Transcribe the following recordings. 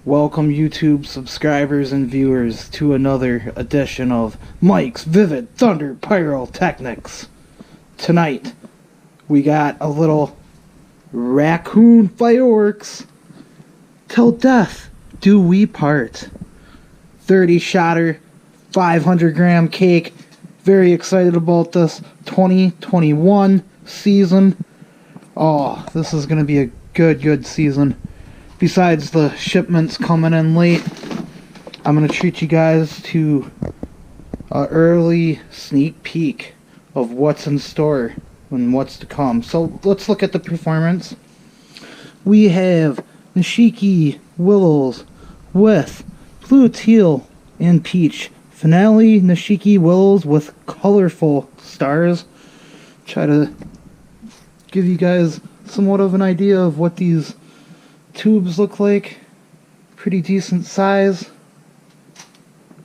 Welcome YouTube subscribers and viewers to another edition of Mike's Vivid Thunder Pyrotechnics. Tonight we got a little Raccoon fireworks. Till death do we part. 30 shotter, 500 gram cake. Very excited about this 2021 season. Oh, this is going to be a good season. Besides the shipments coming in late, I'm going to treat you guys to an early sneak peek of what's in store and what's to come. So let's look at the performance. We have Nishiki Willows with blue, teal, and peach. Finale Nishiki Willows with colorful stars. Try to give you guys somewhat of an idea of what these tubes look like. Pretty decent size.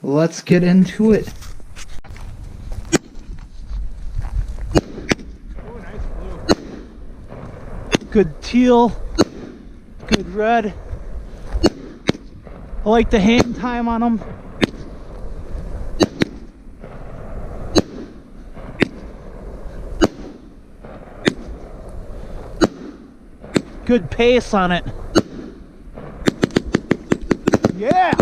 Let's get into it. Oh, nice blue. Good teal, good red. I like the hang time on them. Good pace on it. Yeah!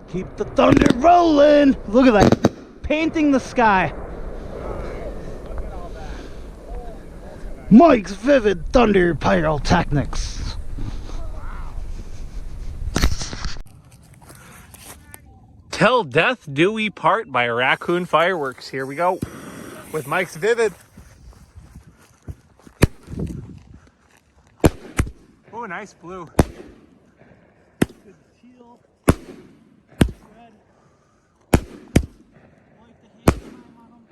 Keep the thunder rolling! Look at that! Painting the sky. Mike's Vivid Thunder Pyrotechnics. Till Death Do We Part by Raccoon Fireworks. Here we go with Mike's Vivid. Oh, nice blue. Good teal, red. I like the hang time on them.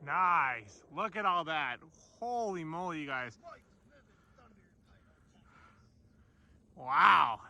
Nice. Look at all that. Holy moly, you guys. Wow.